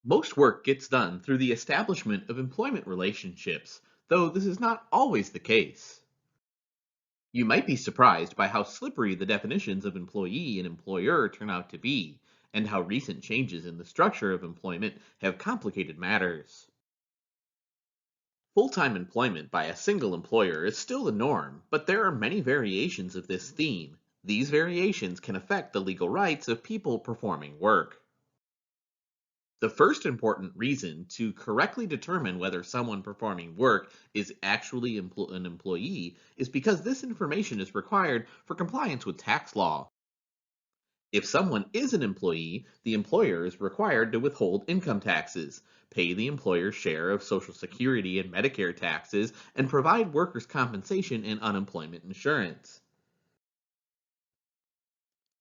Most work gets done through the establishment of employment relationships, though this is not always the case. You might be surprised by how slippery the definitions of employee and employer turn out to be, and how recent changes in the structure of employment have complicated matters. Full-time employment by a single employer is still the norm, but there are many variations of this theme. These variations can affect the legal rights of people performing work. The first important reason to correctly determine whether someone performing work is actually an employee is because this information is required for compliance with tax law. If someone is an employee, the employer is required to withhold income taxes, pay the employer's share of Social Security and Medicare taxes, and provide workers' compensation and unemployment insurance.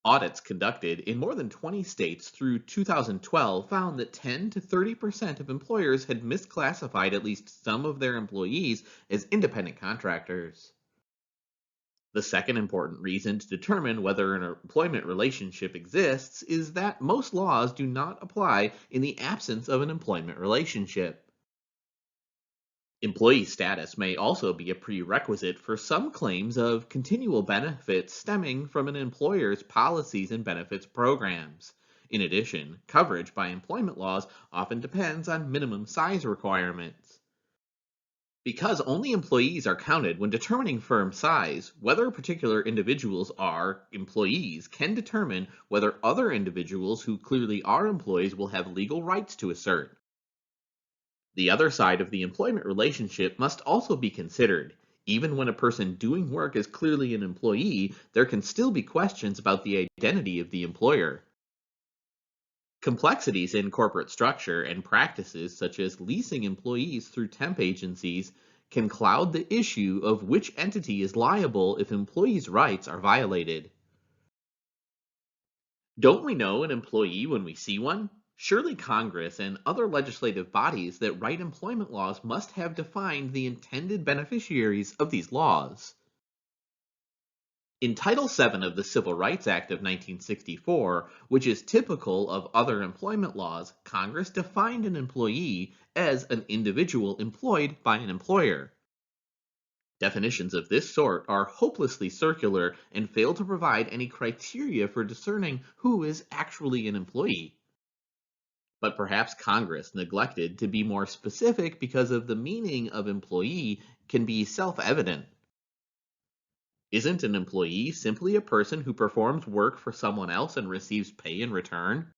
Audits conducted in more than 20 states through 2012 found that 10 to 30% of employers had misclassified at least some of their employees as independent contractors. The second important reason to determine whether an employment relationship exists is that most laws do not apply in the absence of an employment relationship. Employee status may also be a prerequisite for some claims of continual benefits stemming from an employer's policies and benefits programs. In addition, coverage by employment laws often depends on minimum size requirements. Because only employees are counted when determining firm size, whether particular individuals are employees can determine whether other individuals who clearly are employees will have legal rights to assert. The other side of the employment relationship must also be considered. Even when a person doing work is clearly an employee, there can still be questions about the identity of the employer. Complexities in corporate structure and practices, such as leasing employees through temp agencies, can cloud the issue of which entity is liable if employees' rights are violated. Don't we know an employee when we see one? Surely Congress and other legislative bodies that write employment laws must have defined the intended beneficiaries of these laws. In Title VII of the Civil Rights Act of 1964, which is typical of other employment laws, Congress defined an employee as an individual employed by an employer. Definitions of this sort are hopelessly circular and fail to provide any criteria for discerning who is actually an employee. But perhaps Congress neglected to be more specific because of the meaning of employee can be self-evident. Isn't an employee simply a person who performs work for someone else and receives pay in return?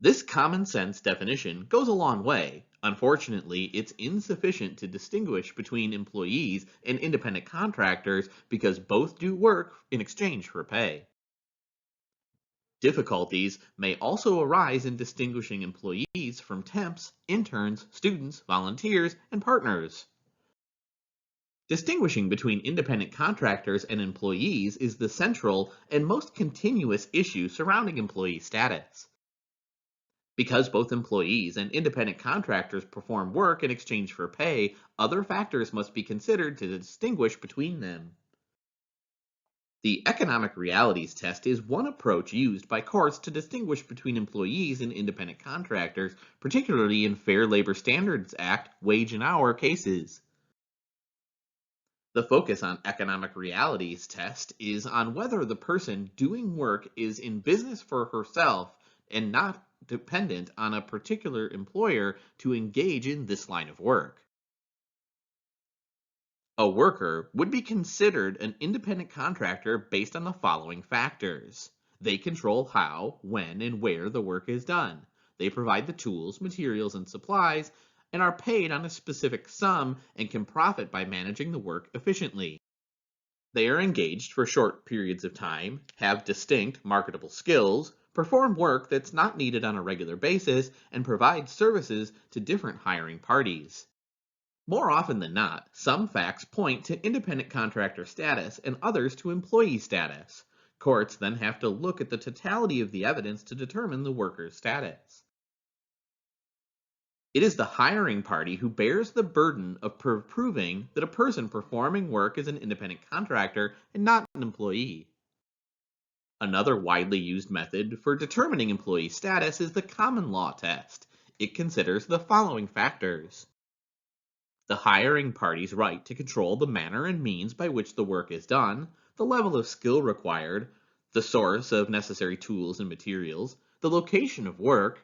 This common sense definition goes a long way. Unfortunately, it's insufficient to distinguish between employees and independent contractors because both do work in exchange for pay. Difficulties may also arise in distinguishing employees from temps, interns, students, volunteers, and partners. Distinguishing between independent contractors and employees is the central and most continuous issue surrounding employee status. Because both employees and independent contractors perform work in exchange for pay, other factors must be considered to distinguish between them. The economic realities test is one approach used by courts to distinguish between employees and independent contractors, particularly in Fair Labor Standards Act wage and hour cases. The focus on economic realities test is on whether the person doing work is in business for herself and not dependent on a particular employer to engage in this line of work. A worker would be considered an independent contractor based on the following factors. They control how, when, and where the work is done. They provide the tools, materials, and supplies, and are paid on a specific sum and can profit by managing the work efficiently. They are engaged for short periods of time, have distinct marketable skills, perform work that's not needed on a regular basis, and provide services to different hiring parties. More often than not, some facts point to independent contractor status and others to employee status. Courts then have to look at the totality of the evidence to determine the worker's status. It is the hiring party who bears the burden of proving that a person performing work is an independent contractor and not an employee. Another widely used method for determining employee status is the common law test. It considers the following factors: the hiring party's right to control the manner and means by which the work is done, the level of skill required, the source of necessary tools and materials, the location of work,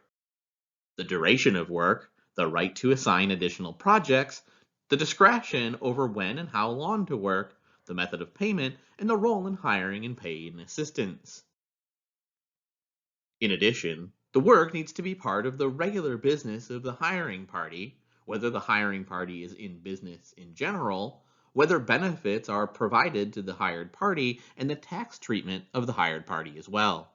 the duration of work, the right to assign additional projects, the discretion over when and how long to work, the method of payment, and the role in hiring and pay and assistance. In addition, the work needs to be part of the regular business of the hiring party, whether the hiring party is in business in general, whether benefits are provided to the hired party, and the tax treatment of the hired party as well.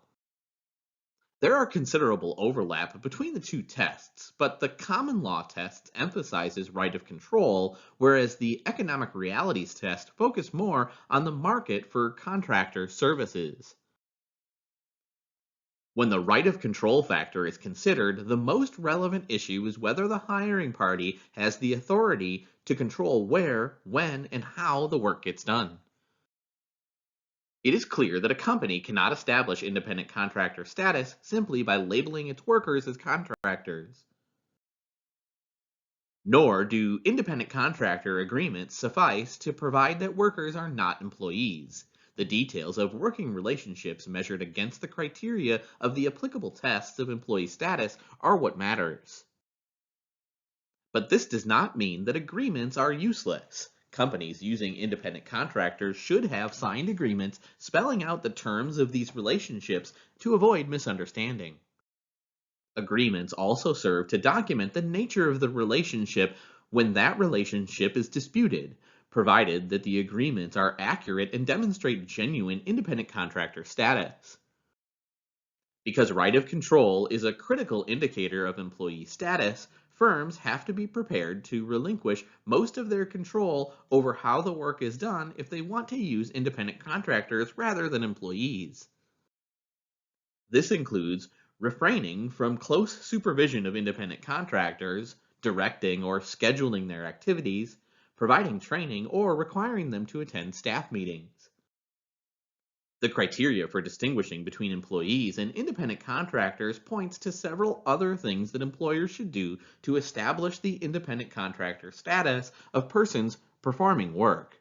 There are considerable overlap between the two tests, but the common law test emphasizes right of control, whereas the economic realities test focus more on the market for contractor services. When the right of control factor is considered, the most relevant issue is whether the hiring party has the authority to control where, when, and how the work gets done. It is clear that a company cannot establish independent contractor status simply by labeling its workers as contractors. Nor do independent contractor agreements suffice to provide that workers are not employees. The details of working relationships measured against the criteria of the applicable tests of employee status are what matters. But this does not mean that agreements are useless. Companies using independent contractors should have signed agreements spelling out the terms of these relationships to avoid misunderstanding. Agreements also serve to document the nature of the relationship when that relationship is disputed, provided that the agreements are accurate and demonstrate genuine independent contractor status. Because right of control is a critical indicator of employee status, firms have to be prepared to relinquish most of their control over how the work is done if they want to use independent contractors rather than employees. This includes refraining from close supervision of independent contractors, directing or scheduling their activities, providing training, or requiring them to attend staff meetings. The criteria for distinguishing between employees and independent contractors points to several other things that employers should do to establish the independent contractor status of persons performing work.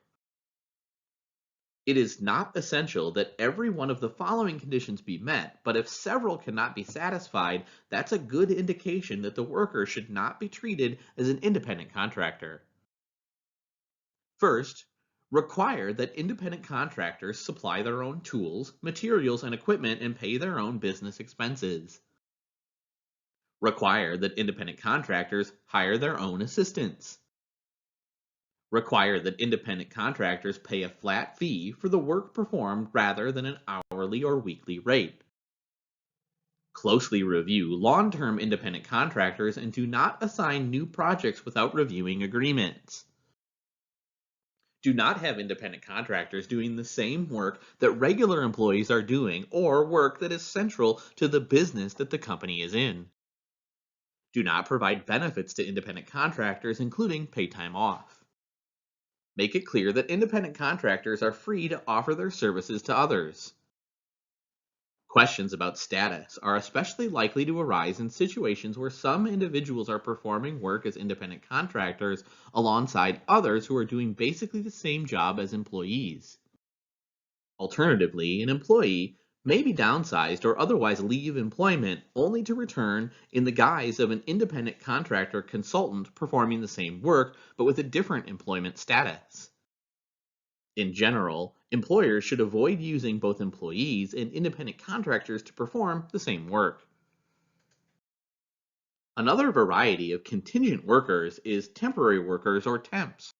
It is not essential that every one of the following conditions be met, but if several cannot be satisfied, that's a good indication that the worker should not be treated as an independent contractor. First, require that independent contractors supply their own tools, materials, and equipment and pay their own business expenses. Require that independent contractors hire their own assistants. Require that independent contractors pay a flat fee for the work performed rather than an hourly or weekly rate. Closely review long-term independent contractors and do not assign new projects without reviewing agreements. Do not have independent contractors doing the same work that regular employees are doing or work that is central to the business that the company is in. Do not provide benefits to independent contractors, including paid time off. Make it clear that independent contractors are free to offer their services to others. Questions about status are especially likely to arise in situations where some individuals are performing work as independent contractors alongside others who are doing basically the same job as employees. Alternatively, an employee may be downsized or otherwise leave employment only to return in the guise of an independent contractor consultant performing the same work but with a different employment status. In general, employers should avoid using both employees and independent contractors to perform the same work. Another variety of contingent workers is temporary workers or temps.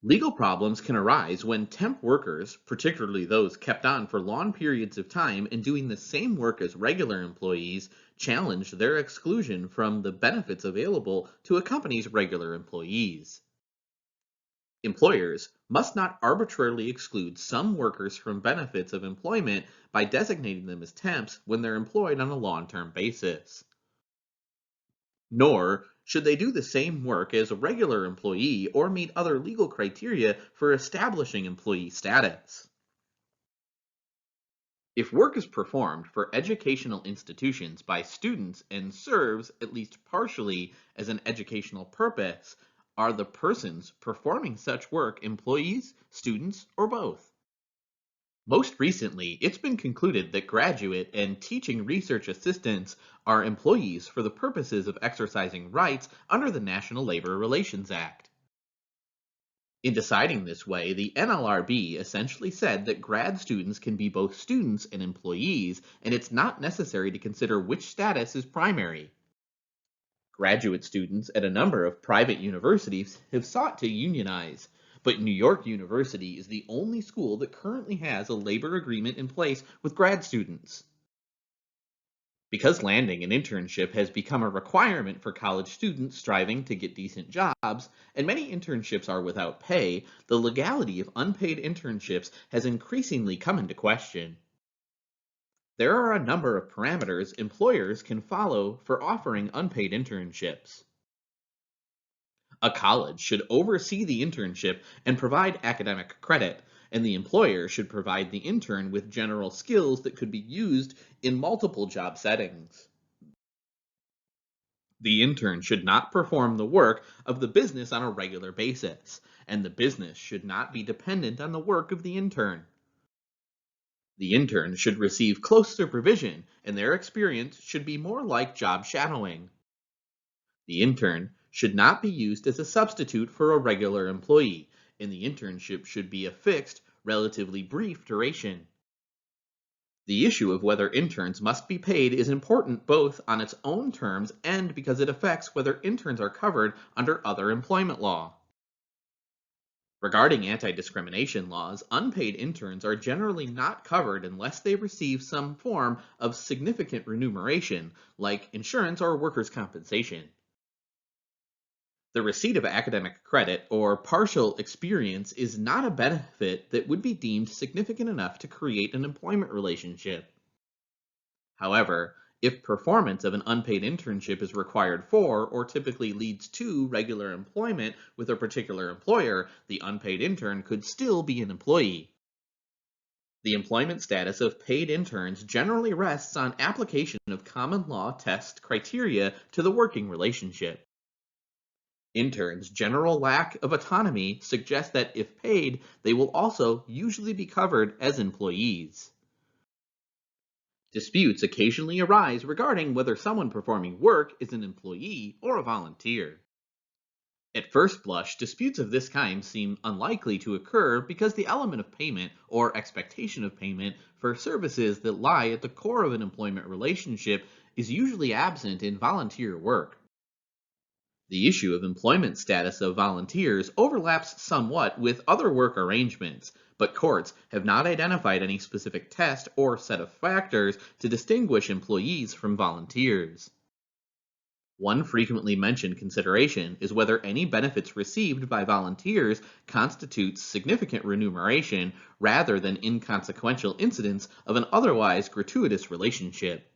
Legal problems can arise when temp workers, particularly those kept on for long periods of time and doing the same work as regular employees, challenge their exclusion from the benefits available to a company's regular employees. Employers must not arbitrarily exclude some workers from benefits of employment by designating them as temps when they're employed on a long-term basis. Nor should they do the same work as a regular employee or meet other legal criteria for establishing employee status. If work is performed for educational institutions by students and serves, at least partially, as an educational purpose, are the persons performing such work employees, students, or both? Most recently, it's been concluded that graduate and teaching research assistants are employees for the purposes of exercising rights under the National Labor Relations Act. In deciding this way, the NLRB essentially said that grad students can be both students and employees, and it's not necessary to consider which status is primary. Graduate students at a number of private universities have sought to unionize, but New York University is the only school that currently has a labor agreement in place with grad students. Because landing an internship has become a requirement for college students striving to get decent jobs, and many internships are without pay, the legality of unpaid internships has increasingly come into question. There are a number of parameters employers can follow for offering unpaid internships. A college should oversee the internship and provide academic credit, and the employer should provide the intern with general skills that could be used in multiple job settings. The intern should not perform the work of the business on a regular basis, and the business should not be dependent on the work of the intern. The intern should receive close supervision, and their experience should be more like job shadowing. The intern should not be used as a substitute for a regular employee, and the internship should be a fixed, relatively brief duration. The issue of whether interns must be paid is important both on its own terms and because it affects whether interns are covered under other employment law. Regarding anti-discrimination laws, unpaid interns are generally not covered unless they receive some form of significant remuneration, like insurance or workers' compensation. The receipt of academic credit or partial experience is not a benefit that would be deemed significant enough to create an employment relationship. However, if performance of an unpaid internship is required for or typically leads to regular employment with a particular employer, the unpaid intern could still be an employee. The employment status of paid interns generally rests on application of common law test criteria to the working relationship. Interns' general lack of autonomy suggests that if paid, they will also usually be covered as employees. Disputes occasionally arise regarding whether someone performing work is an employee or a volunteer. At first blush, disputes of this kind seem unlikely to occur because the element of payment or expectation of payment for services that lie at the core of an employment relationship is usually absent in volunteer work. The issue of employment status of volunteers overlaps somewhat with other work arrangements, but courts have not identified any specific test or set of factors to distinguish employees from volunteers. One frequently mentioned consideration is whether any benefits received by volunteers constitutes significant remuneration rather than inconsequential incidents of an otherwise gratuitous relationship.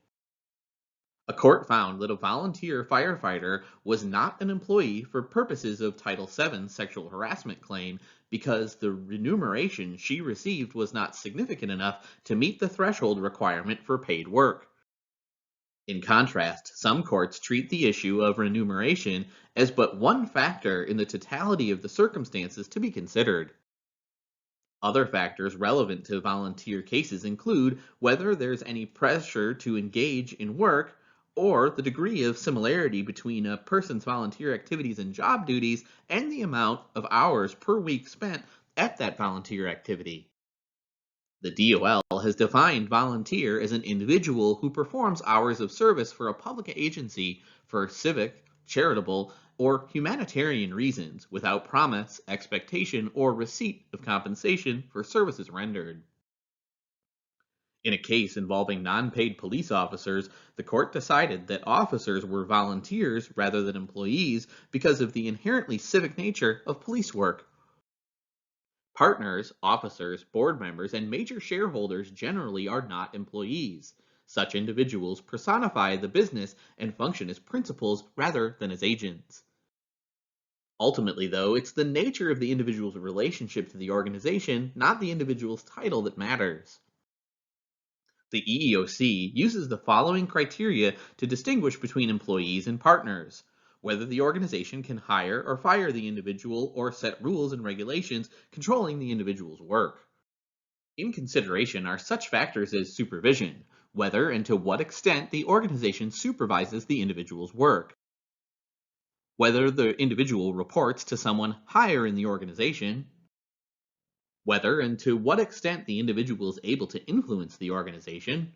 A court found that a volunteer firefighter was not an employee for purposes of Title VII sexual harassment claim because the remuneration she received was not significant enough to meet the threshold requirement for paid work. In contrast, some courts treat the issue of remuneration as but one factor in the totality of the circumstances to be considered. Other factors relevant to volunteer cases include whether there's any pressure to engage in work or the degree of similarity between a person's volunteer activities and job duties and the amount of hours per week spent at that volunteer activity. The DOL has defined volunteer as an individual who performs hours of service for a public agency for civic, charitable, or humanitarian reasons without promise, expectation, or receipt of compensation for services rendered. In a case involving non-paid police officers, the court decided that officers were volunteers rather than employees because of the inherently civic nature of police work. Partners, officers, board members, and major shareholders generally are not employees. Such individuals personify the business and function as principals rather than as agents. Ultimately, though, it's the nature of the individual's relationship to the organization, not the individual's title, that matters. The EEOC uses the following criteria to distinguish between employees and partners: whether the organization can hire or fire the individual or set rules and regulations controlling the individual's work. In consideration are such factors as supervision, whether and to what extent the organization supervises the individual's work, whether the individual reports to someone higher in the organization, whether and to what extent the individual is able to influence the organization,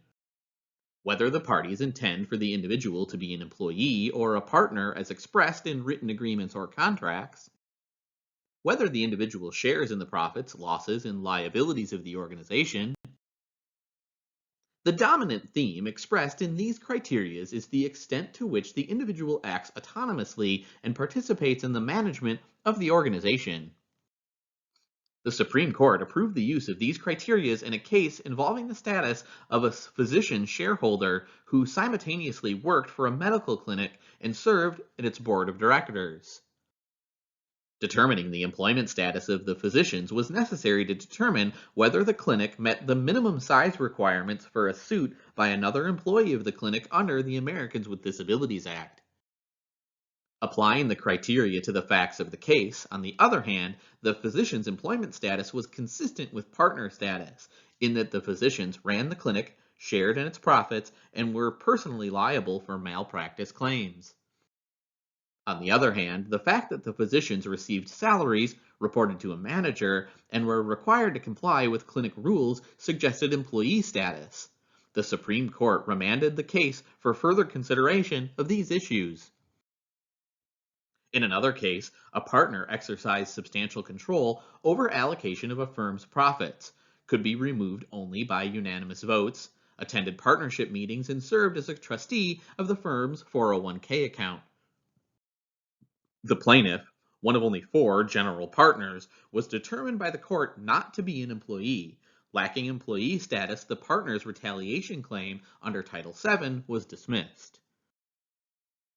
whether the parties intend for the individual to be an employee or a partner as expressed in written agreements or contracts, whether the individual shares in the profits, losses, and liabilities of the organization. The dominant theme expressed in these criteria is the extent to which the individual acts autonomously and participates in the management of the organization. The Supreme Court approved the use of these criteria in a case involving the status of a physician shareholder who simultaneously worked for a medical clinic and served at its board of directors. Determining the employment status of the physicians was necessary to determine whether the clinic met the minimum size requirements for a suit by another employee of the clinic under the Americans with Disabilities Act. Applying the criteria to the facts of the case, on the other hand, the physician's employment status was consistent with partner status, in that the physicians ran the clinic, shared in its profits, and were personally liable for malpractice claims. On the other hand, the fact that the physicians received salaries, reported to a manager, and were required to comply with clinic rules suggested employee status. The Supreme Court remanded the case for further consideration of these issues. In another case, a partner exercised substantial control over allocation of a firm's profits, could be removed only by unanimous votes, attended partnership meetings, and served as a trustee of the firm's 401k account. The plaintiff, one of only 4 general partners, was determined by the court not to be an employee. Lacking employee status, the partner's retaliation claim under Title VII was dismissed.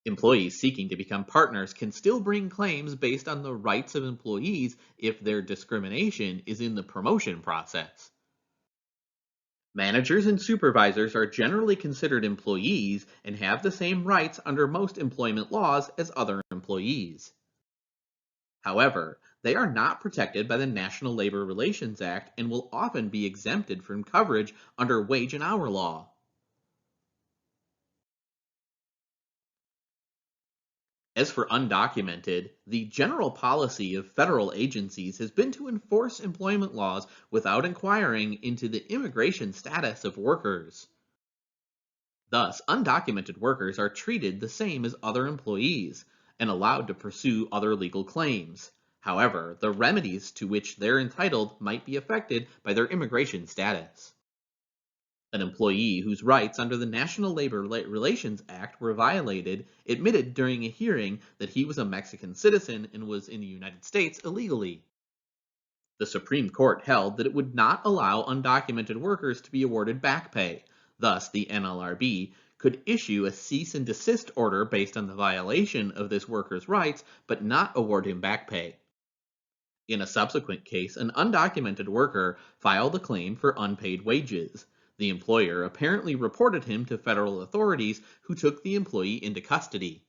Employees seeking to become partners can still bring claims based on the rights of employees if their discrimination is in the promotion process. Managers and supervisors are generally considered employees and have the same rights under most employment laws as other employees. However, they are not protected by the National Labor Relations Act and will often be exempted from coverage under wage and hour law. As for undocumented, the general policy of federal agencies has been to enforce employment laws without inquiring into the immigration status of workers. Thus, undocumented workers are treated the same as other employees and allowed to pursue other legal claims. However, the remedies to which they're entitled might be affected by their immigration status. An employee whose rights under the National Labor Relations Act were violated admitted during a hearing that he was a Mexican citizen and was in the United States illegally. The Supreme Court held that it would not allow undocumented workers to be awarded back pay. Thus, the NLRB could issue a cease and desist order based on the violation of this worker's rights, but not award him back pay. In a subsequent case, an undocumented worker filed a claim for unpaid wages. The employer apparently reported him to federal authorities who took the employee into custody.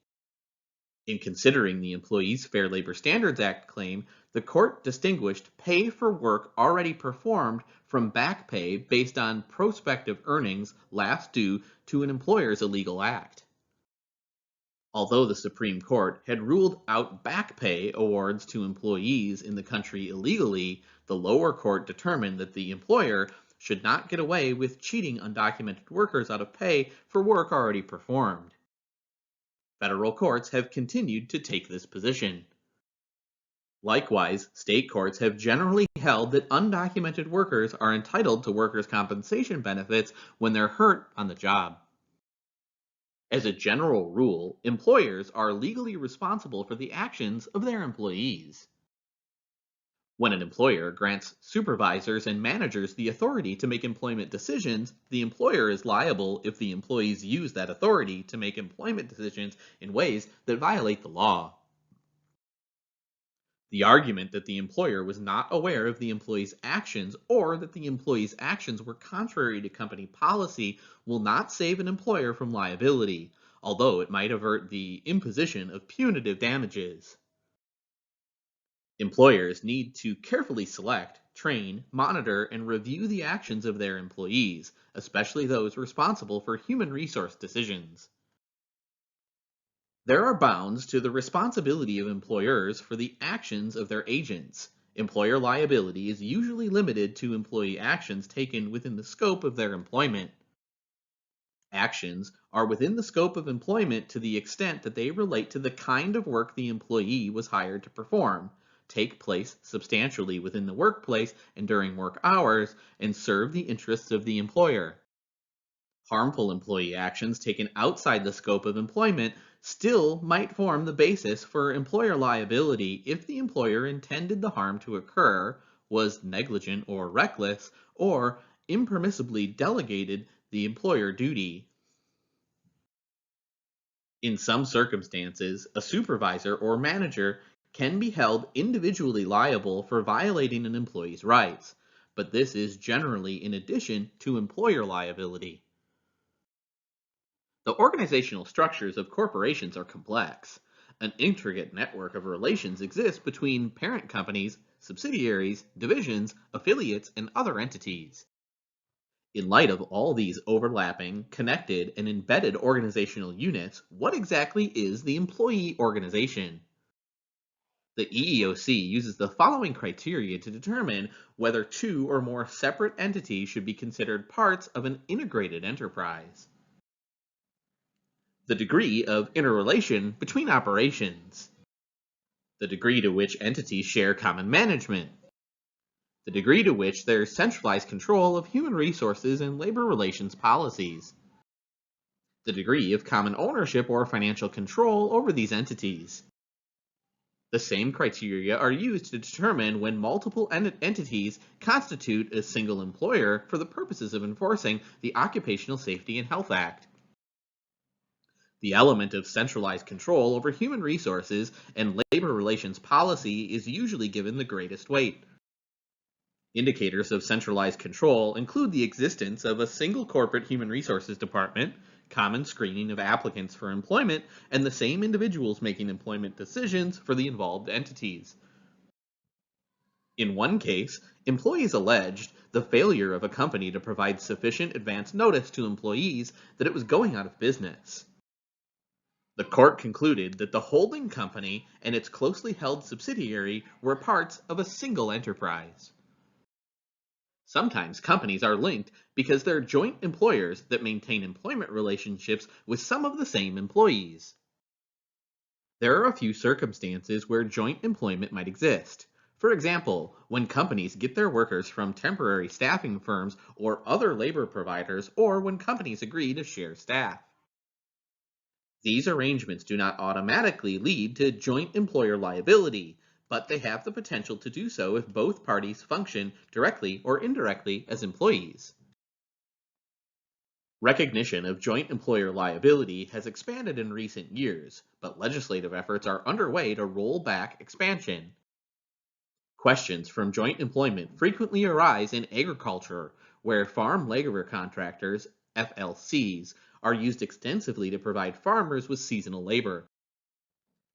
In considering the Employees Fair Labor Standards Act claim, the court distinguished pay for work already performed from back pay based on prospective earnings last due to an employer's illegal act. Although the Supreme Court had ruled out back pay awards to employees in the country illegally, the lower court determined that the employer should not get away with cheating undocumented workers out of pay for work already performed. Federal courts have continued to take this position. Likewise, state courts have generally held that undocumented workers are entitled to workers' compensation benefits when they're hurt on the job. As a general rule, employers are legally responsible for the actions of their employees. When an employer grants supervisors and managers the authority to make employment decisions, the employer is liable if the employees use that authority to make employment decisions in ways that violate the law. The argument that the employer was not aware of the employee's actions or that the employee's actions were contrary to company policy will not save an employer from liability, although it might avert the imposition of punitive damages. Employers need to carefully select, train, monitor, and review the actions of their employees, especially those responsible for human resource decisions. There are bounds to the responsibility of employers for the actions of their agents. Employer liability is usually limited to employee actions taken within the scope of their employment. Actions are within the scope of employment to the extent that they relate to the kind of work the employee was hired to perform, take place substantially within the workplace and during work hours, and serve the interests of the employer. Harmful employee actions taken outside the scope of employment still might form the basis for employer liability if the employer intended the harm to occur, was negligent or reckless, or impermissibly delegated the employer duty. In some circumstances, a supervisor or manager can be held individually liable for violating an employee's rights, but this is generally in addition to employer liability. The organizational structures of corporations are complex. An intricate network of relations exists between parent companies, subsidiaries, divisions, affiliates, and other entities. In light of all these overlapping, connected, and embedded organizational units, what exactly is the employee organization? The EEOC uses the following criteria to determine whether two or more separate entities should be considered parts of an integrated enterprise. The degree of interrelation between operations, the degree to which entities share common management, the degree to which there is centralized control of human resources and labor relations policies, the degree of common ownership or financial control over these entities. The same criteria are used to determine when multiple entities constitute a single employer for the purposes of enforcing the Occupational Safety and Health Act. The element of centralized control over human resources and labor relations policy is usually given the greatest weight. Indicators of centralized control include the existence of a single corporate human resources department, common screening of applicants for employment, and the same individuals making employment decisions for the involved entities. In one case, employees alleged the failure of a company to provide sufficient advance notice to employees that it was going out of business. The court concluded that the holding company and its closely held subsidiary were parts of a single enterprise. Sometimes companies are linked because they're joint employers that maintain employment relationships with some of the same employees. There are a few circumstances where joint employment might exist. For example, when companies get their workers from temporary staffing firms or other labor providers, or when companies agree to share staff. These arrangements do not automatically lead to joint employer liability, but they have the potential to do so if both parties function directly or indirectly as employees. Recognition of joint employer liability has expanded in recent years, but legislative efforts are underway to roll back expansion. Questions from joint employment frequently arise in agriculture, where farm labor contractors, FLCs, are used extensively to provide farmers with seasonal labor.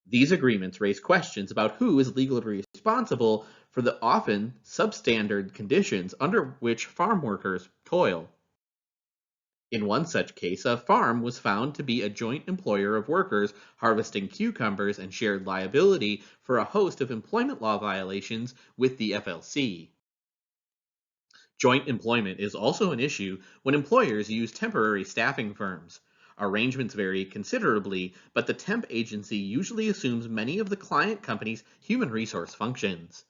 These agreements raise questions about who is legally responsible for the often substandard conditions under which farm workers toil. In one such case, a farm was found to be a joint employer of workers harvesting cucumbers and shared liability for a host of employment law violations with the FLC. Joint employment is also an issue when employers use temporary staffing firms. Arrangements vary considerably, but the temp agency usually assumes many of the client company's human resource functions.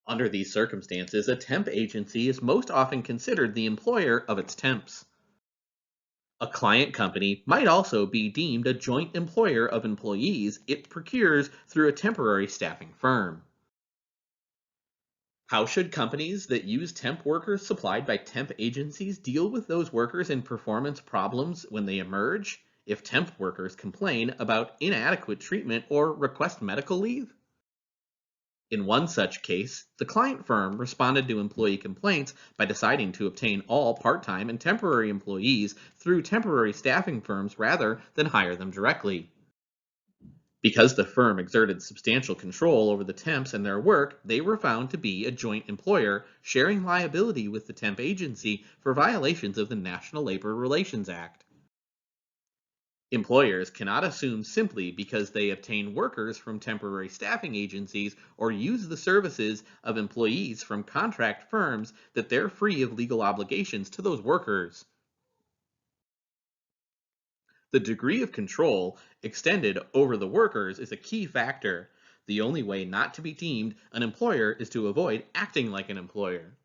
Under these circumstances, a temp agency is most often considered the employer of its temps. A client company might also be deemed a joint employer of employees it procures through a temporary staffing firm. How should companies that use temp workers supplied by temp agencies deal with those workers and performance problems when they emerge, if temp workers complain about inadequate treatment or request medical leave? In one such case, the client firm responded to employee complaints by deciding to obtain all part-time and temporary employees through temporary staffing firms rather than hire them directly. Because the firm exerted substantial control over the temps and their work, they were found to be a joint employer, sharing liability with the temp agency for violations of the National Labor Relations Act. Employers cannot assume simply because they obtain workers from temporary staffing agencies or use the services of employees from contract firms that they're free of legal obligations to those workers. The degree of control extended over the workers is a key factor. The only way not to be deemed an employer is to avoid acting like an employer.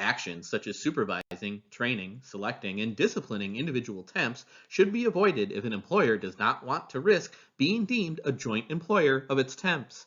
Actions such as supervising, training, selecting, and disciplining individual temps should be avoided if an employer does not want to risk being deemed a joint employer of its temps.